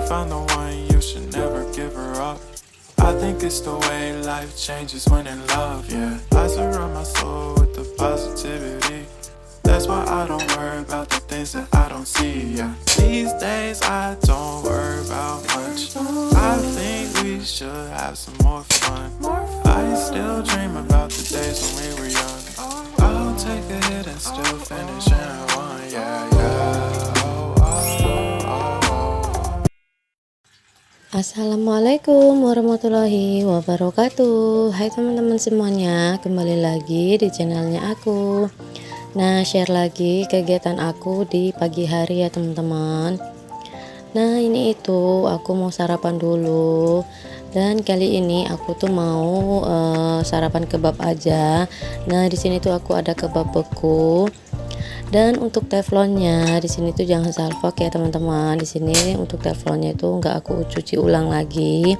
found the one, you should never give her up. I think it's the way life changes when in love, yeah. I surround my soul with the positivity. That's why I don't worry about the things that I don't see, yeah. These days I don't worry about much. I think we should have some more fun. I still dream about the days when we were young. I'll take a hit and still finish in one, yeah, yeah. Oh, oh, oh, oh. Assalamualaikum warahmatullahi wabarakatuh. Hai teman-teman semuanya, kembali lagi di channelnya aku. Nah, share lagi kegiatan aku di pagi hari ya teman-teman. Nah, ini itu aku mau sarapan dulu. Dan kali ini aku tuh mau sarapan kebab aja. Nah, di sini tuh aku ada kebab beku. Dan untuk teflonnya di sini tuh jangan salfok ya teman-teman. Di sini untuk teflonnya itu nggak aku cuci ulang lagi.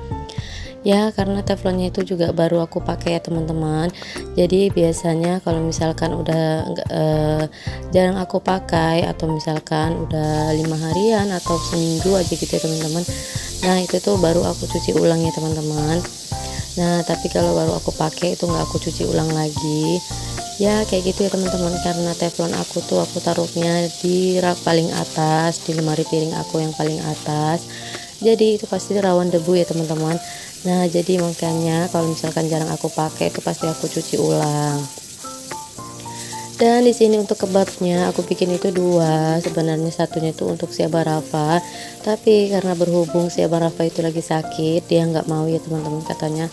Ya, karena teflonnya itu juga baru aku pakai ya teman-teman. Jadi biasanya kalau misalkan udah jarang aku pakai atau misalkan udah 5 harian atau seminggu aja gitu ya teman-teman. Nah, itu tuh baru aku cuci ulang ya teman-teman. Nah, tapi kalau baru aku pakai itu nggak aku cuci ulang lagi. Ya kayak gitu ya teman-teman, karena teflon aku tuh aku taruhnya di rak paling atas, di lemari piring aku yang paling atas. Jadi itu pasti rawan debu ya teman-teman. Nah, jadi makanya kalau misalkan jarang aku pakai itu pasti aku cuci ulang. Dan di sini untuk kebabnya aku bikin itu dua. Sebenarnya satunya itu untuk si Abah Rafa, tapi karena berhubung si Abah Rafa itu lagi sakit, dia nggak mau ya teman-teman, katanya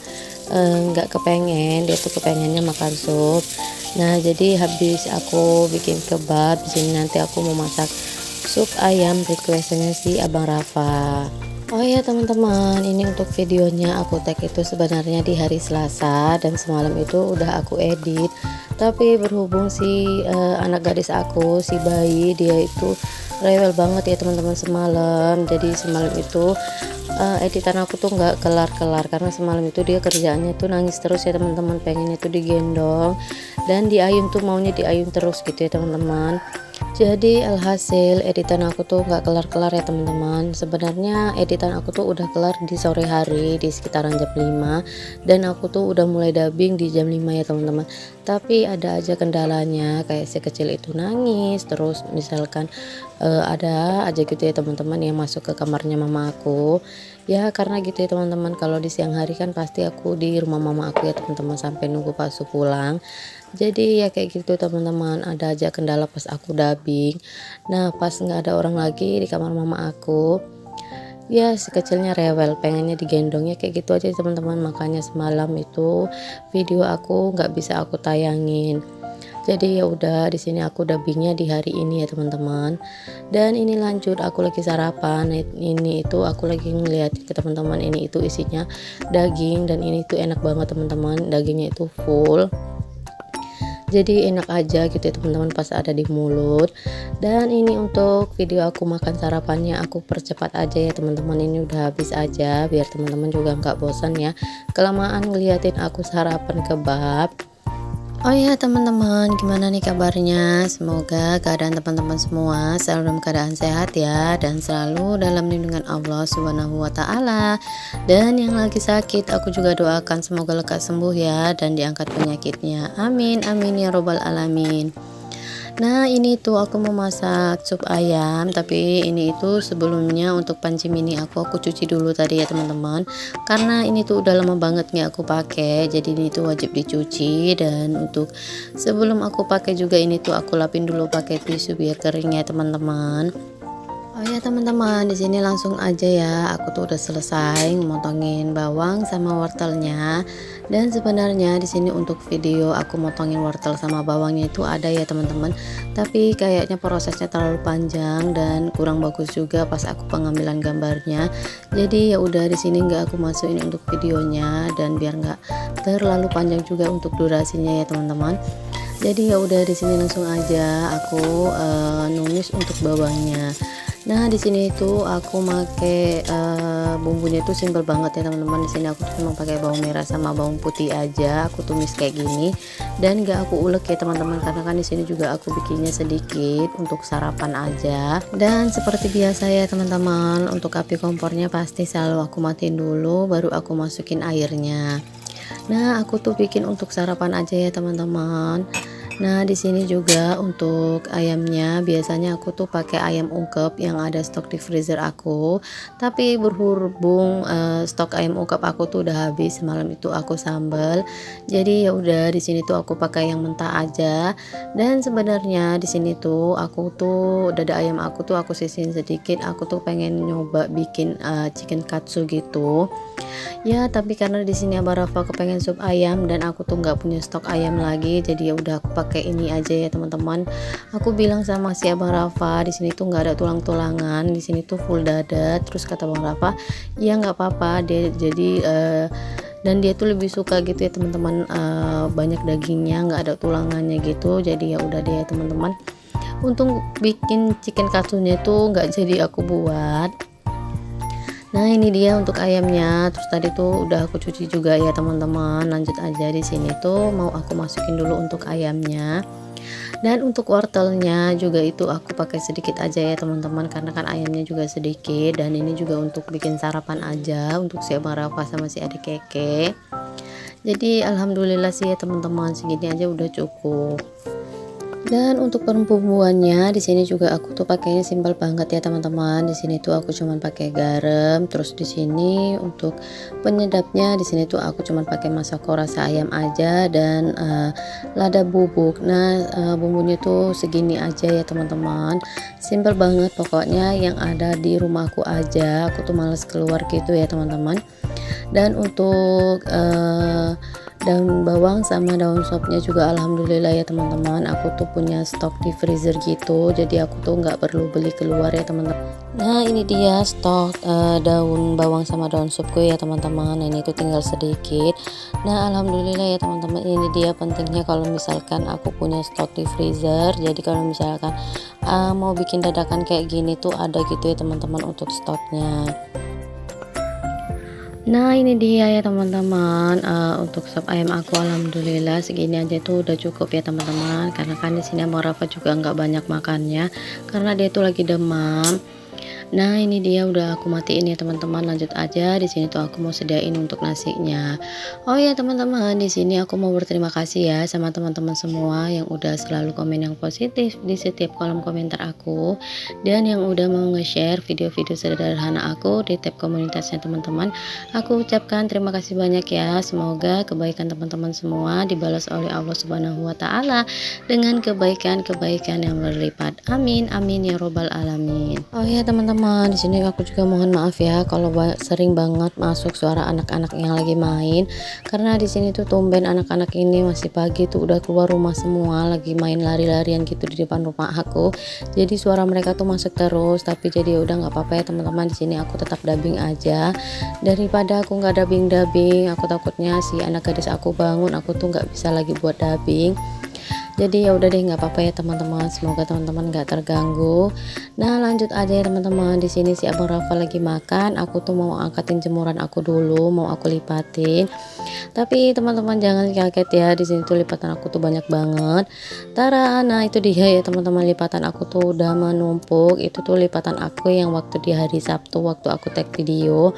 nggak kepengen, dia tuh kepengennya makan sup. Nah, jadi habis aku bikin kebab, di sini nanti aku mau masak sup ayam requestnya si Abang Rafa. Oh ya teman-teman, ini untuk videonya aku tag itu sebenarnya di hari Selasa dan semalam itu udah aku edit. Tapi berhubung si anak gadis aku, si bayi, dia itu rewel banget ya teman-teman semalam. Jadi semalam itu editan aku tuh nggak kelar-kelar karena semalam itu dia kerjaannya tuh nangis terus ya teman-teman, pengennya tuh digendong dan diayun tuh, maunya diayun terus gitu ya teman-teman. Jadi alhasil editan aku tuh nggak kelar-kelar ya teman-teman. Sebenarnya editan aku tuh udah kelar di sore hari di sekitaran jam 5 dan aku tuh udah mulai dubbing di jam 5 ya teman-teman. Tapi ada aja kendalanya, kayak si kecil itu nangis terus, misalkan ada aja gitu ya teman-teman yang masuk ke kamarnya mama aku. Ya karena gitu ya teman-teman, kalau di siang hari kan pasti aku di rumah mama aku ya teman-teman sampai nunggu Pak Su pulang. Jadi ya kayak gitu teman-teman, ada aja kendala pas aku dubbing. Nah, pas nggak ada orang lagi di kamar mama aku, ya si kecilnya rewel, pengennya digendong, ya kayak gitu aja teman-teman. Makanya semalam itu video aku nggak bisa aku tayangin. Jadi ya udah, di sini aku dubbingnya di hari ini ya teman-teman. Dan ini lanjut aku lagi sarapan. Ini itu aku lagi ngeliat ke teman-teman, ini itu isinya daging dan ini tuh enak banget teman-teman, dagingnya itu full. Jadi enak aja gitu ya teman-teman pas ada di mulut. Dan ini untuk video aku makan sarapannya aku percepat aja ya teman-teman, ini udah habis aja biar teman-teman juga nggak bosan ya kelamaan ngeliatin aku sarapan kebab. Oh ya teman-teman, gimana nih kabarnya? Semoga keadaan teman-teman semua selalu dalam keadaan sehat ya, dan selalu dalam lindungan Allah Subhanahu wa Ta'ala. Dan yang lagi sakit aku juga doakan semoga lekas sembuh ya dan diangkat penyakitnya. Amin amin ya robbal alamin. Nah, ini tuh aku mau masak sup ayam, tapi ini itu sebelumnya untuk panci mini aku cuci dulu tadi ya teman-teman, karena ini tuh udah lama banget nggak aku pakai, jadi ini tuh wajib dicuci. Dan untuk sebelum aku pakai juga ini tuh aku lapin dulu pakai tisu biar kering ya teman-teman. Oh ya teman-teman, di sini langsung aja ya. Aku tuh udah selesai motongin bawang sama wortelnya. Dan sebenarnya di sini untuk video aku motongin wortel sama bawangnya itu ada ya teman-teman. Tapi kayaknya prosesnya terlalu panjang dan kurang bagus juga pas aku pengambilan gambarnya. Jadi ya udah, di sini nggak aku masukin untuk videonya dan biar nggak terlalu panjang juga untuk durasinya ya teman-teman. Jadi ya udah, di sini langsung aja aku numis untuk bawangnya. Nah, di sini itu aku make bumbunya itu simple banget ya teman-teman. Di sini aku cuma pakai bawang merah sama bawang putih aja. Aku tumis kayak gini dan gak aku ulek ya teman-teman, karena kan di sini juga aku bikinnya sedikit untuk sarapan aja. Dan seperti biasa ya teman-teman, untuk api kompornya pasti selalu aku matiin dulu baru aku masukin airnya. Nah, aku tuh bikin untuk sarapan aja ya teman-teman. Nah, di sini juga untuk ayamnya biasanya aku tuh pakai ayam ungkep yang ada stok di freezer aku. Tapi berhubung stok ayam ungkep aku tuh udah habis semalam itu aku sambal. Jadi ya udah di sini tuh aku pakai yang mentah aja. Dan sebenarnya di sini tuh aku tuh dada ayam aku tuh aku sisihin sedikit. Aku tuh pengen nyoba bikin chicken katsu gitu. Ya, tapi karena di sini Abah Rafa kepengen sup ayam dan aku tuh nggak punya stok ayam lagi, jadi ya udah aku pakai ini aja ya teman-teman. Aku bilang sama si Abang Rafa, di sini tuh nggak ada tulang-tulangan, di sini tuh full dada. Terus kata Bang Rafa, ya nggak apa-apa, dia jadi dan dia tuh lebih suka gitu ya teman-teman, banyak dagingnya, nggak ada tulangannya gitu. Jadi ya udah deh ya teman-teman. Untuk bikin chicken katsunya tuh nggak jadi aku buat. Nah, ini dia untuk ayamnya. Terus tadi tuh udah aku cuci juga ya teman-teman. Lanjut aja di sini tuh mau aku masukin dulu untuk ayamnya. Dan untuk wortelnya juga itu aku pakai sedikit aja ya teman-teman, karena kan ayamnya juga sedikit dan ini juga untuk bikin sarapan aja untuk si Abang Rafa sama si adik Keke. Jadi alhamdulillah sih ya teman-teman, segini aja udah cukup. Dan untuk pembumbuannya di sini juga aku tuh pakainya simpel banget ya teman-teman. Di sini tuh aku cuman pakai garam, terus di sini untuk penyedapnya di sini tuh aku cuman pakai masako rasa ayam aja dan lada bubuk. Nah, bumbunya tuh segini aja ya teman-teman. Simpel banget pokoknya, yang ada di rumahku aja. Aku tuh males keluar gitu ya teman-teman. Dan untuk daun bawang sama daun sopnya juga alhamdulillah ya teman-teman, aku tuh punya stok di freezer gitu, jadi aku tuh nggak perlu beli keluar ya teman-teman. Nah, ini dia stok daun bawang sama daun supku ya teman-teman. Nah, ini tuh tinggal sedikit. Nah, alhamdulillah ya teman-teman, ini dia pentingnya kalau misalkan aku punya stok di freezer. Jadi kalau misalkan mau bikin dadakan kayak gini tuh ada gitu ya teman-teman untuk stoknya. Nah, ini dia ya teman-teman, untuk sop ayam aku alhamdulillah segini aja tuh udah cukup ya teman-teman, karena kan di sini Abang Rafa juga nggak banyak makannya karena dia tuh lagi demam. Nah, ini dia udah aku matiin ya teman-teman. Lanjut aja, di sini tuh aku mau sediain untuk nasinya. Oh ya teman-teman, di sini aku mau berterima kasih ya sama teman-teman semua yang udah selalu komen yang positif di setiap kolom komentar aku, dan yang udah mau nge-share video-video sederhana aku di tab komunitasnya teman-teman. Aku ucapkan terima kasih banyak ya. Semoga kebaikan teman-teman semua dibalas oleh Allah Subhanahu wa taala dengan kebaikan-kebaikan yang berlipat. Amin amin ya robbal alamin. Oh ya teman-teman, di sini aku juga mohon maaf ya kalau sering banget masuk suara anak-anak yang lagi main, karena di sini tuh tumben anak-anak ini masih pagi tuh udah keluar rumah semua, lagi main lari-larian gitu di depan rumah aku. Jadi suara mereka tuh masuk terus, tapi jadi udah nggak apa-apa ya teman-teman. Di sini aku tetap dubbing aja daripada aku nggak dubbing. Aku takutnya si anak gadis aku bangun, aku tuh nggak bisa lagi buat dubbing. Jadi ya udah deh, nggak apa-apa ya teman-teman, semoga teman-teman nggak terganggu. Nah, lanjut aja ya teman-teman. Di sini si Abang Rafa lagi makan, aku tuh mau angkatin jemuran aku dulu, mau aku lipatin. Tapi teman-teman jangan kaget ya, di sini tuh lipatan aku tuh banyak banget. Tara, nah itu dia ya teman-teman, lipatan aku tuh udah menumpuk. Itu tuh lipatan aku yang waktu di hari Sabtu waktu aku tag video.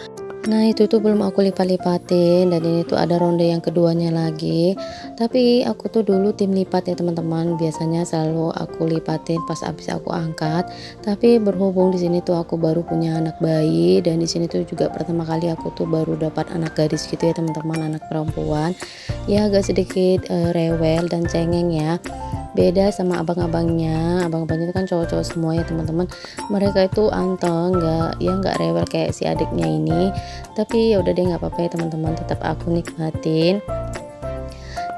Nah, itu tuh belum aku lipat-lipatin, dan ini tuh ada ronde yang keduanya lagi. Tapi aku tuh dulu tim lipat ya teman-teman, biasanya selalu aku lipatin pas habis aku angkat. Tapi berhubung di sini tuh aku baru punya anak bayi, dan di sini tuh juga pertama kali aku tuh baru dapat anak gadis gitu ya teman-teman, anak perempuan. Ya agak sedikit rewel dan cengeng ya. Beda sama abang-abangnya itu kan cowok-cowok semua ya teman-teman. Mereka itu anteng, nggak rewel kayak si adiknya ini. Tapi ya udah deh, nggak apa-apa ya teman-teman, tetap aku nikmatin.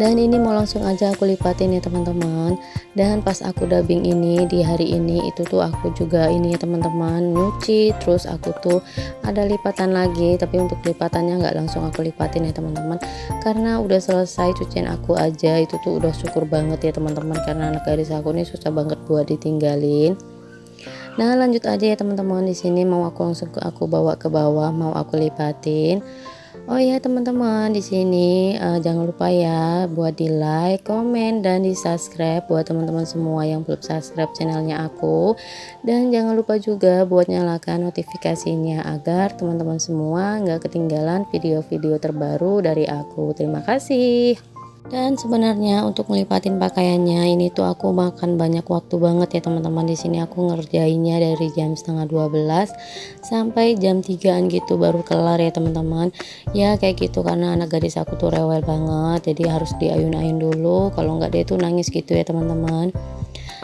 Dan ini mau langsung aja aku lipatin ya teman-teman. Dan pas aku dubbing ini di hari ini itu tuh aku juga ini ya teman-teman nyuci, terus aku tuh ada lipatan lagi, tapi untuk lipatannya nggak langsung aku lipatin ya teman-teman, karena udah selesai cucian aku aja. Itu tuh udah syukur banget ya teman-teman, karena anak gadis aku ini susah banget buat ditinggalin. Nah, lanjut aja ya teman-teman. Di sini mau aku langsung aku bawa ke bawah, mau aku lipatin. Oh ya teman-teman, di sini jangan lupa ya buat di like, komen, dan di subscribe buat teman-teman semua yang belum subscribe channelnya aku. Dan jangan lupa juga buat nyalakan notifikasinya agar teman-teman semua nggak ketinggalan video-video terbaru dari aku. Terima kasih. Dan sebenarnya untuk ngelipatin pakaiannya ini tuh aku makan banyak waktu banget ya teman-teman. Di sini aku ngerjainnya dari jam setengah 12 sampai jam 3-an gitu baru kelar ya teman-teman. Ya kayak gitu karena anak gadis aku tuh rewel banget, jadi harus diayun-ayun dulu, kalau nggak dia tuh nangis gitu ya teman-teman.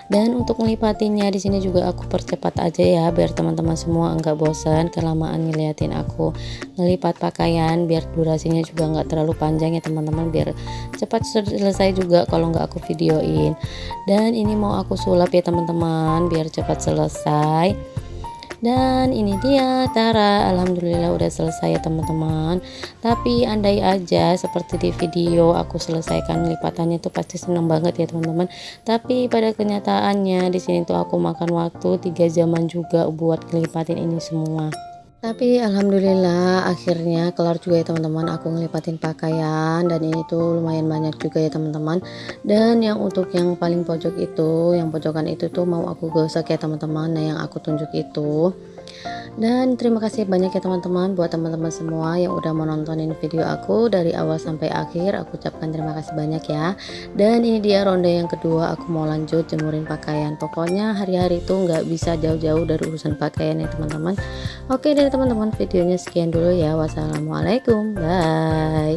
Dan untuk ngelipatinnya di sini juga aku percepat aja ya biar teman-teman semua enggak bosan kelamaan ngeliatin aku ngelipat pakaian, biar durasinya juga enggak terlalu panjang ya teman-teman, biar cepat selesai juga kalau enggak aku videoin. Dan ini mau aku sulap ya teman-teman biar cepat selesai. Dan ini dia Tara, alhamdulillah udah selesai ya teman-teman. Tapi andai aja seperti di video aku selesaikan lipatannya itu pasti seneng banget ya teman-teman. Tapi pada kenyataannya di sini tuh aku makan waktu 3 jaman juga buat ngelipatin ini semua. Tapi alhamdulillah akhirnya kelar juga ya teman-teman aku ngelipatin pakaian, dan ini tuh lumayan banyak juga ya teman-teman. Dan yang untuk yang paling pojok itu, yang pojokan itu tuh mau aku gosok ya teman-teman. Nah yang aku tunjuk itu. Dan terima kasih banyak ya teman-teman buat teman-teman semua yang udah menontonin video aku dari awal sampai akhir. Aku ucapkan terima kasih banyak ya. Dan ini dia ronde yang kedua, aku mau lanjut jemurin pakaian. Pokoknya hari-hari itu nggak bisa jauh-jauh dari urusan pakaian ya teman-teman. Oke deh teman-teman, videonya sekian dulu ya. Wassalamualaikum, bye.